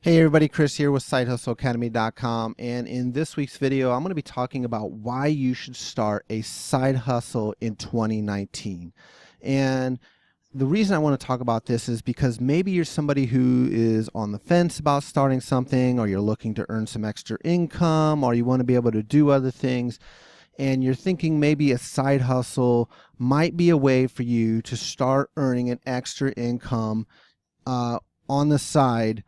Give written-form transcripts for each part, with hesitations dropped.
Hey everybody, Chris here with SideHustleAcademy.com, and in this week's video I'm going to be talking about why you should start a side hustle in 2019. And the reason I want to talk about this is because maybe you're somebody who is on the fence about starting something, or you're looking to earn some extra income, or you want to be able to do other things, and you're thinking maybe a side hustle might be a way for you to start earning an extra income on the side.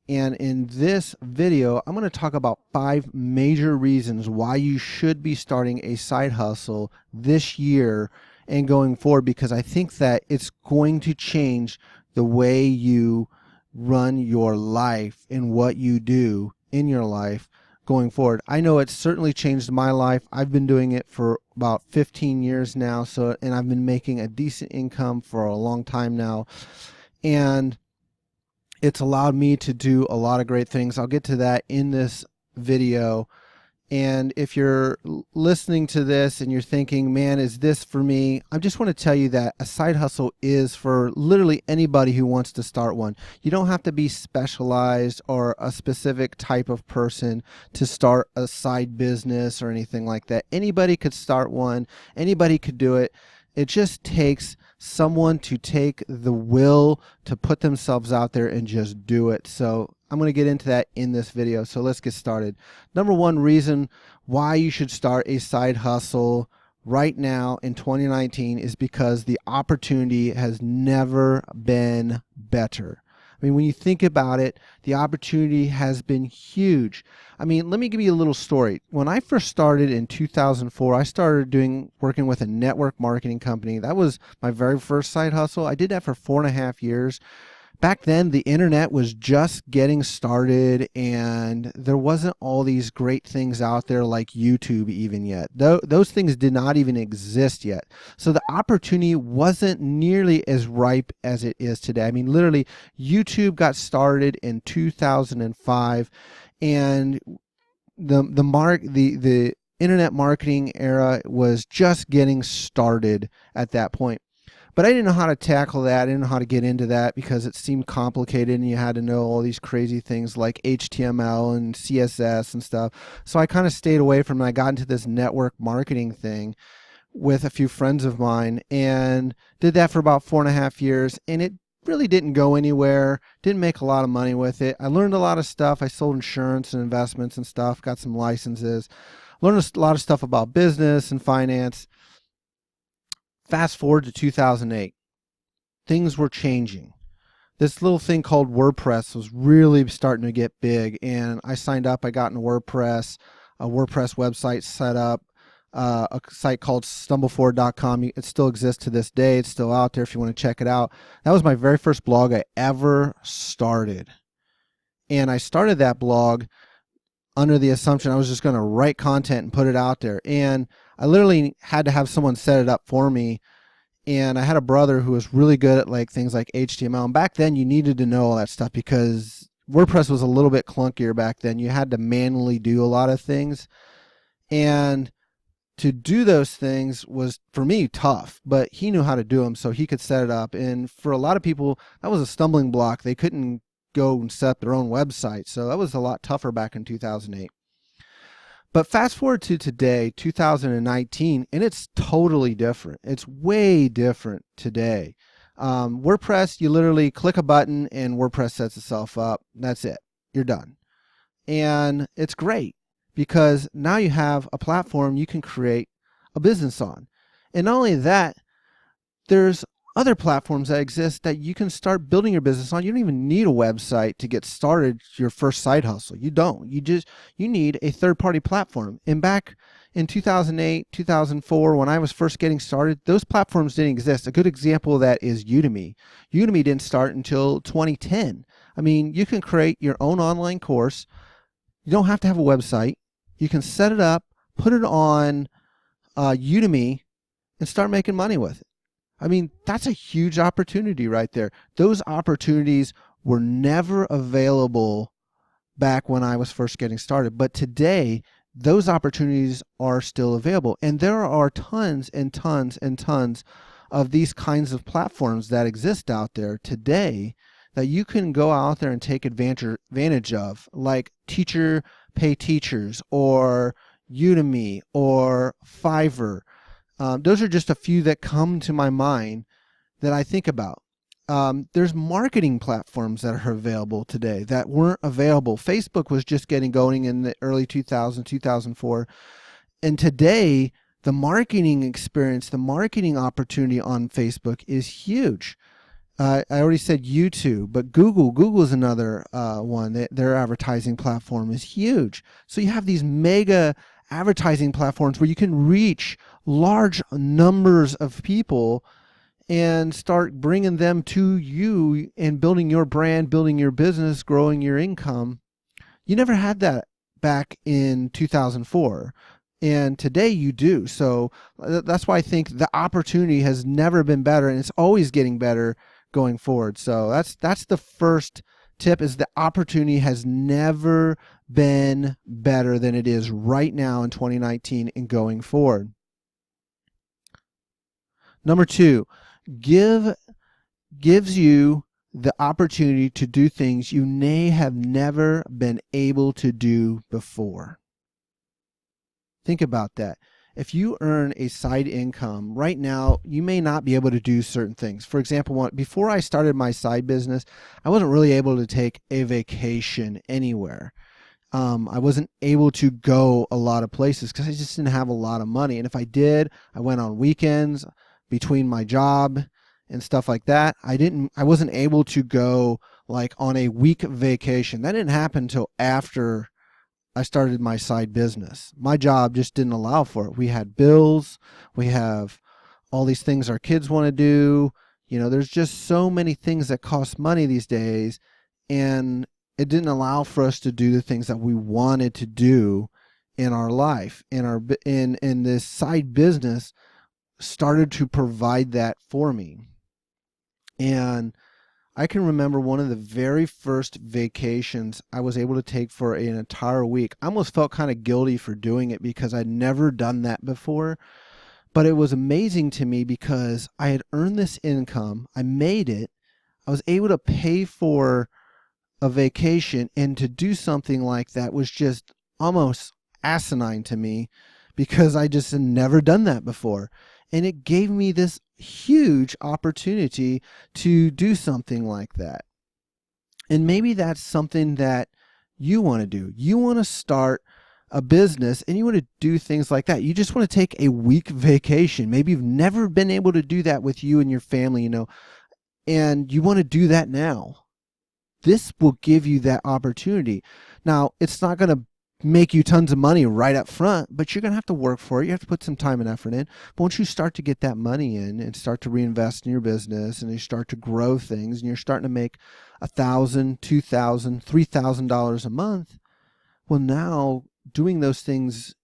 And in this video, I'm going to talk about 5 major reasons why you should be starting a side hustle this year and going forward, because I think that it's going to change the way you run your life and what you do in your life going forward. I know it's certainly changed my life. I've been doing it for about 15 years now, and I've been making a decent income for a long time now. And it's allowed me to do a lot of great things. I'll get to that in this video. And if you're listening to this and you're thinking, man, is this for me? I just want to tell you that a side hustle is for literally anybody who wants to start one. You don't have to be specialized or a specific type of person to start a side business or anything like that. Anybody could start one. Anybody could do it. It just takes someone to take the will to put themselves out there and just do it. So I'm going to get into that in this video. So let's get started. Number one reason why you should start a side hustle right now in 2019 is because the opportunity has never been better. I mean, when you think about it, the opportunity has been huge. I mean, let me give you a little story. When I first started in 2004, I started working with a network marketing company. That was my very first side hustle. I did that for 4.5 years. Back then, the internet was just getting started, and there wasn't all these great things out there like YouTube even yet. Those things did not even exist yet. So the opportunity wasn't nearly as ripe as it is today. I mean, literally, YouTube got started in 2005, and the internet marketing era was just getting started at that point. But I didn't know how to tackle that. I didn't know how to get into that because it seemed complicated and you had to know all these crazy things like HTML and CSS and stuff. So I kind of stayed away from it. I got into this network marketing thing with a few friends of mine and did that for about 4.5 years. And it really didn't go anywhere. Didn't make a lot of money with it. I learned a lot of stuff. I sold insurance and investments and stuff. Got some licenses. Learned a lot of stuff about business and finance. Fast forward to 2008, things were changing. This little thing called WordPress was really starting to get big, and I signed up. I got into WordPress, a WordPress website set up, a site called StumbleForward.com. It still exists to this day. It's still out there if you want to check it out. That was my very first blog I ever started, and I started that blog under the assumption I was just going to write content and put it out there. And I literally had to have someone set it up for me. And I had a brother who was really good at like things like HTML. And back then you needed to know all that stuff because WordPress was a little bit clunkier back then. You had to manually do a lot of things. And to do those things was, for me, tough. But he knew how to do them, so he could set it up. And for a lot of people, that was a stumbling block. They couldn't go and set up their own website. So that was a lot tougher back in 2008. But fast forward to today, 2019, and it's totally different. It's way different today. WordPress, you literally click a button and WordPress sets itself up. That's it. You're done. And it's great because now you have a platform you can create a business on. And not only that, there's other platforms that exist that you can start building your business on. You don't even need a website to get started your first side hustle. You don't. You need a third-party platform. And back in 2008, 2004, when I was first getting started, those platforms didn't exist. A good example of that is Udemy. Udemy didn't start until 2010. I mean, you can create your own online course. You don't have to have a website. You can set it up, put it on Udemy, and start making money with it. I mean, that's a huge opportunity right there. Those opportunities were never available back when I was first getting started. But today, those opportunities are still available. And there are tons and tons and tons of these kinds of platforms that exist out there today that you can go out there and take advantage of, like Teacher Pay Teachers or Udemy or Fiverr. Those are just a few that come to my mind that I think about. There's marketing platforms that are available today that weren't available. Facebook was just getting going in the early 2000s, 2004. And today, the marketing experience, the marketing opportunity on Facebook is huge. I already said YouTube, but Google is another one. Their advertising platform is huge. So you have these mega advertising platforms where you can reach large numbers of people and start bringing them to you and building your brand, building your business, growing your income. You never had that back in 2004. And today you do. So that's why I think the opportunity has never been better, and it's always getting better going forward. So that's the first tip, is the opportunity has never been better than it is right now in 2019 and going forward. Number 2, gives you the opportunity to do things you may have never been able to do before. Think about that. If you earn a side income right now, you may not be able to do certain things. For example, before I started my side business, I wasn't really able to take a vacation anywhere. I wasn't able to go a lot of places because I just didn't have a lot of money. And if I did, I went on weekends between my job and stuff like that. I wasn't able to go like on a week vacation. That didn't happen until after I started my side business. My job just didn't allow for it. We had bills. We have all these things our kids want to do. You know, there's just so many things that cost money these days, and it didn't allow for us to do the things that we wanted to do in our life. In this side business started to provide that for me. And I can remember one of the very first vacations I was able to take for an entire week. I almost felt kind of guilty for doing it because I'd never done that before. But it was amazing to me because I had earned this income. I made it. I was able to pay for a vacation, and to do something like that was just almost asinine to me because I just had never done that before. And it gave me this huge opportunity to do something like that. And maybe that's something that you want to do. You want to start a business and you want to do things like that. You just want to take a week vacation. Maybe you've never been able to do that with you and your family, and you want to do that now. This will give you that opportunity. Now, it's not going to make you tons of money right up front, but you're going to have to work for it. You have to put some time and effort in. But once you start to get that money in and start to reinvest in your business, and you start to grow things, and you're starting to make $1,000, $2,000, $3,000 a month, well, now doing those things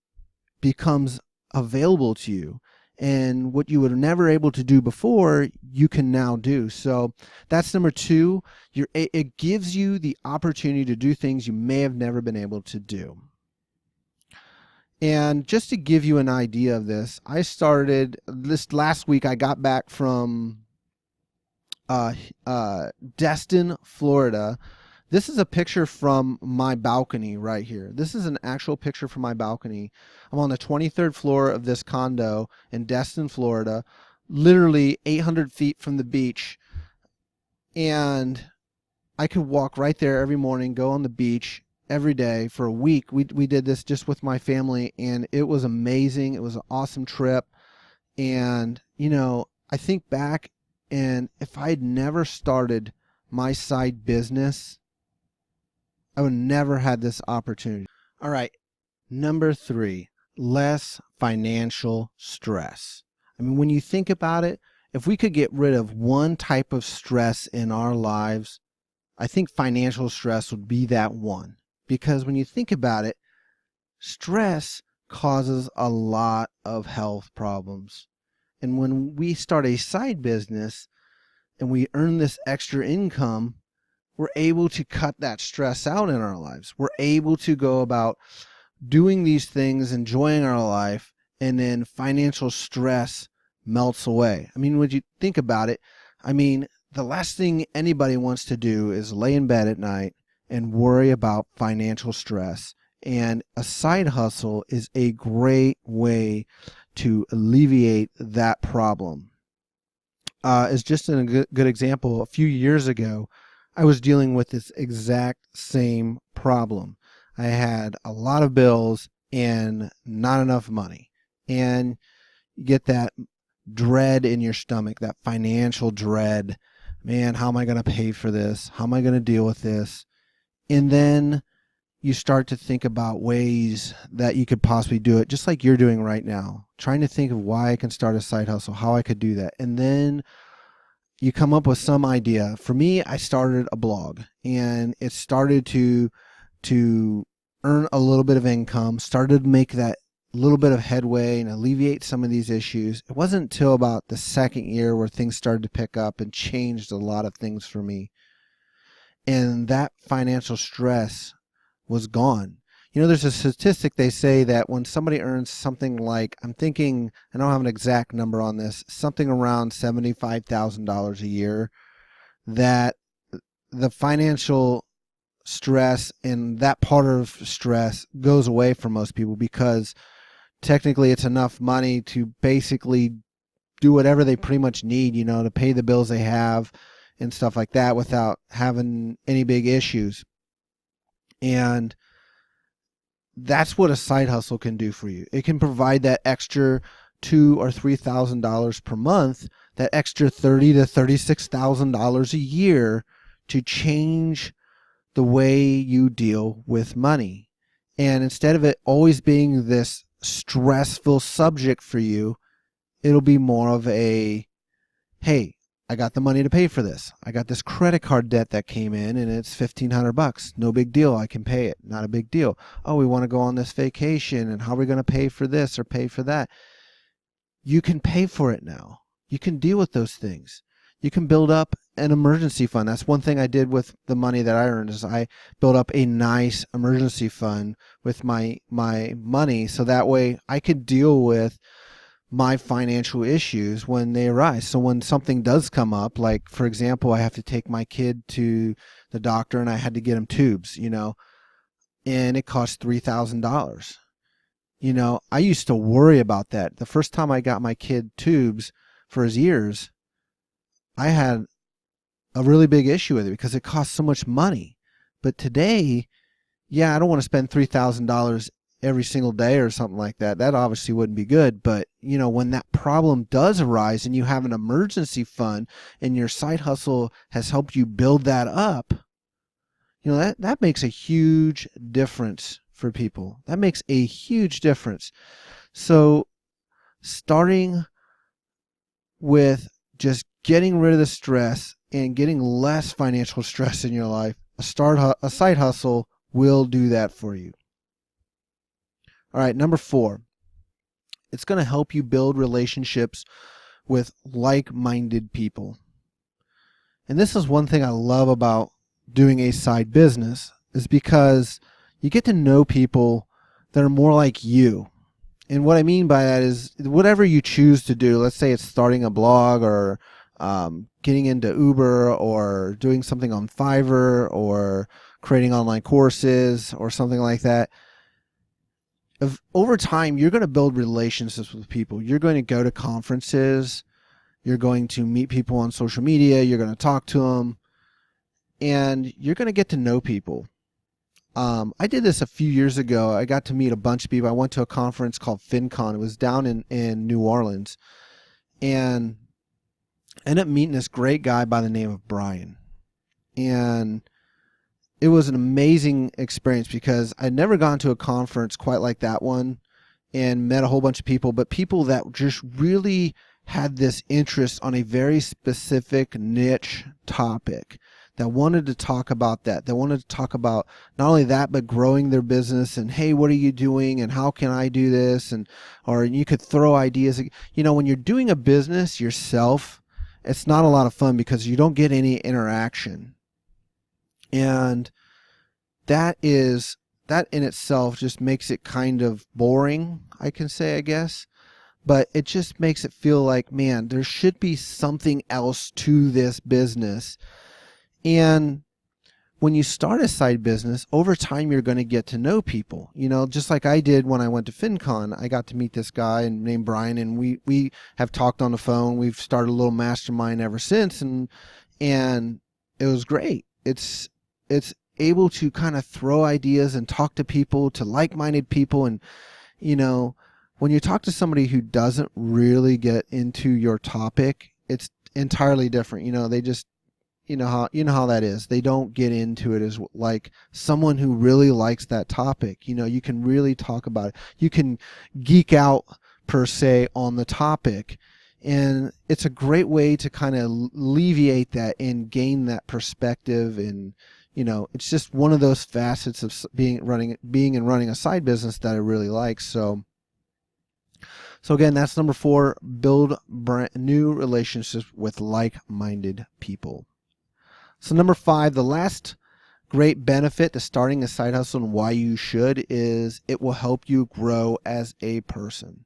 becomes available to you. And what you were never able to do before, you can now do. So that's number 2. It gives you the opportunity to do things you may have never been able to do. And just to give you an idea of this, I started this last week. I got back from Destin, Florida. This is a picture from my balcony right here. This is an actual picture from my balcony. I'm on the 23rd floor of this condo in Destin, Florida, literally 800 feet from the beach. And I could walk right there every morning, go on the beach every day for a week. We did this just with my family, and it was amazing. It was an awesome trip. And, I think back, and if I had never started my side business, I would never had this opportunity. All right. Number 3, less financial stress. I mean, when you think about it, if we could get rid of one type of stress in our lives, I think financial stress would be that one. Because when you think about it, stress causes a lot of health problems. And when we start a side business and we earn this extra income, we're able to cut that stress out in our lives. We're able to go about doing these things, enjoying our life, and then financial stress melts away. I mean, when you think about it, the last thing anybody wants to do is lay in bed at night and worry about financial stress. And a side hustle is a great way to alleviate that problem. As just a good example, a few years ago, I was dealing with this exact same problem. I had a lot of bills and not enough money. And you get that dread in your stomach, that financial dread. Man, how am I going to pay for this? How am I going to deal with this? And then you start to think about ways that you could possibly do it, just like you're doing right now, trying to think of why I can start a side hustle, how I could do that. And then you come up with some idea. For me, I started a blog, and it started to earn a little bit of income, started to make that little bit of headway and alleviate some of these issues. It wasn't until about the second year where things started to pick up and changed a lot of things for me. And that financial stress was gone. You know, there's a statistic they say that when somebody earns something like, I'm thinking, I don't have an exact number on this, something around $75,000 a year, that the financial stress and that part of stress goes away for most people, because technically it's enough money to basically do whatever they pretty much need, you know, to pay the bills they have and stuff like that without having any big issues. And that's what a side hustle can do for you. It can provide that extra $2,000 or $3,000 per month, that extra $30,000 to $36,000 a year to change the way you deal with money. And instead of it always being this stressful subject for you, it'll be more of a, hey, I got the money to pay for this. I got this credit card debt that came in and it's $1,500. No big deal. I can pay it. Not a big deal. Oh, we want to go on this vacation, and how are we going to pay for this or pay for that? You can pay for it now. You can deal with those things. You can build up an emergency fund. That's one thing I did with the money that I earned, is I built up a nice emergency fund with my money, so that way I could deal with my financial issues when they arise. So when something does come up, like for example, I have to take my kid to the doctor and I had to get him tubes, you know, and it cost $3,000. You know, I used to worry about that. The first time I got my kid tubes for his ears, I had a really big issue with it because it cost so much money. But today, yeah, I don't want to spend $3,000 every single day or something like that. That obviously wouldn't be good. But, you know, when that problem does arise and you have an emergency fund and your side hustle has helped you build that up, you know, that makes a huge difference for people. That makes a huge difference. So starting with just getting rid of the stress and getting less financial stress in your life, a side hustle will do that for you. All right, number 4, it's going to help you build relationships with like-minded people. And this is one thing I love about doing a side business, is because you get to know people that are more like you. And what I mean by that is whatever you choose to do, let's say it's starting a blog or getting into Uber or doing something on Fiverr or creating online courses or something like that. Over time, you're going to build relationships with people. You're going to go to conferences. You're going to meet people on social media. You're going to talk to them. And you're going to get to know people. I did this a few years ago. I got to meet a bunch of people. I went to a conference called FinCon. It was down in New Orleans. And I ended up meeting this great guy by the name of Brian. And it was an amazing experience because I'd never gone to a conference quite like that one and met a whole bunch of people, but people that just really had this interest on a very specific niche topic, that wanted to talk about that. They wanted to talk about not only that, but growing their business and, hey, what are you doing and how can I do this? And, or you could throw ideas. You know, when you're doing a business yourself, it's not a lot of fun because you don't get any interaction. And that in itself just makes it kind of boring, I can say, I guess. but it just makes it feel like, man, there should be something else to this business. And when you start a side business, over time you're going to get to know people. Just like I did when I went to FinCon. I got to meet this guy named Brian, and we have talked on the phone. We've started a little mastermind ever since, and it was great. It's able to kind of throw ideas and talk to people, to like-minded people, and when you talk to somebody who doesn't really get into your topic, it's entirely different. They just you know how that is. They don't get into it as like someone who really likes that topic. You can really talk about it. You can geek out per se on the topic, and it's a great way to kind of alleviate that and gain that perspective. And it's just one of those facets of being and running a side business that I really like. So again, that's number 4, build new relationships with like-minded people. So number 5, the last great benefit to starting a side hustle and why you should is it will help you grow as a person.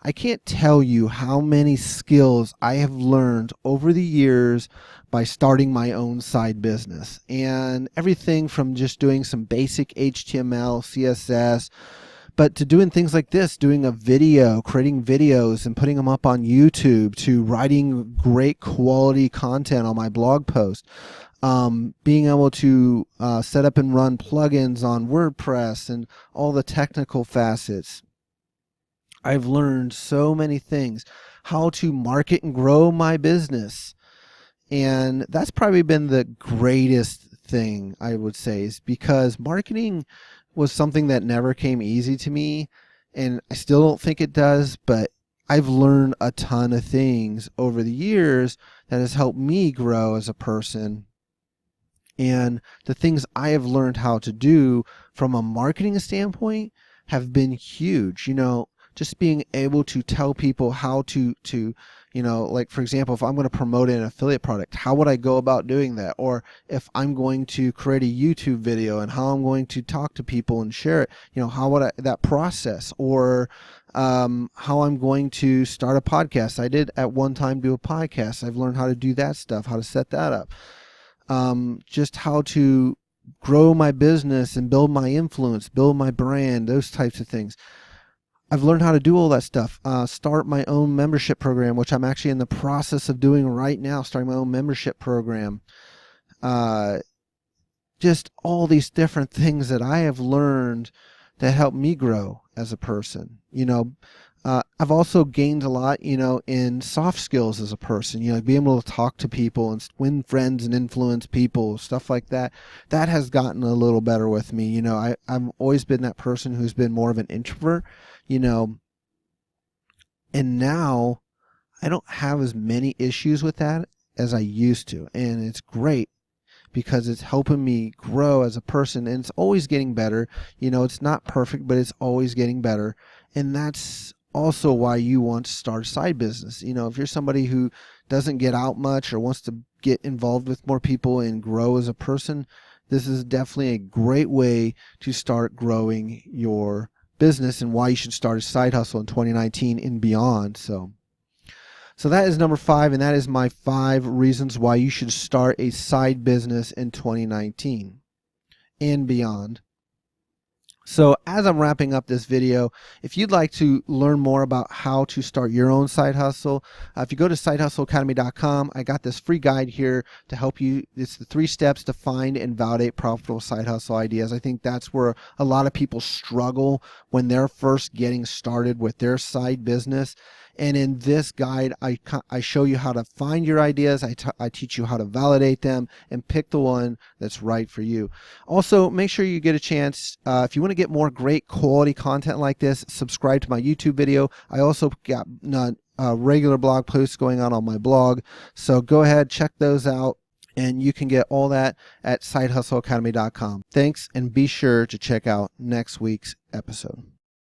I can't tell you how many skills I have learned over the years by starting my own side business, and everything from just doing some basic HTML, CSS, but to doing things like this, doing a video, creating videos and putting them up on YouTube, to writing great quality content on my blog post, being able to set up and run plugins on WordPress and all the technical facets. I've learned so many things, how to market and grow my business. And that's probably been the greatest thing, I would say, is because marketing was something that never came easy to me, and I still don't think it does, but I've learned a ton of things over the years that has helped me grow as a person. And the things I have learned how to do from a marketing standpoint have been huge. Just being able to tell people how to like, for example, if I'm going to promote an affiliate product, how would I go about doing that? Or if I'm going to create a YouTube video and how I'm going to talk to people and share it, how would that process? Or how I'm going to start a podcast. I did at one time do a podcast. I've learned how to do that stuff, how to set that up. Just how to grow my business and build my influence, build my brand, those types of things. I've learned how to do all that stuff. Start my own membership program, which I'm actually in the process of doing right now, starting my own membership program. Just all these different things that I have learned that help me grow as a person. I've also gained a lot, in soft skills as a person, being able to talk to people and win friends and influence people, stuff like that. That has gotten a little better with me. I've always been that person who's been more of an introvert, and now I don't have as many issues with that as I used to. And it's great because it's helping me grow as a person, and it's always getting better. It's not perfect, but it's always getting better. And that's also why you want to start a side business. If you're somebody who doesn't get out much or wants to get involved with more people and grow as a person, this is definitely a great way to start growing your business, and why you should start a side hustle in 2019 and beyond. So that is number 5, and that is my 5 reasons why you should start a side business in 2019 and beyond. So as I'm wrapping up this video, if you'd like to learn more about how to start your own side hustle, if you go to sidehustleacademy.com, I got this free guide here to help you. It's the 3 steps to find and validate profitable side hustle ideas. I think that's where a lot of people struggle when they're first getting started with their side business. And in this guide, I show you how to find your ideas. I teach you how to validate them and pick the one that's right for you. Also, make sure you get a chance, if you want to get more great quality content like this, subscribe to my YouTube video. I also got regular blog posts going on my blog. So go ahead, check those out, and you can get all that at sidehustleacademy.com. Thanks, and be sure to check out next week's episode.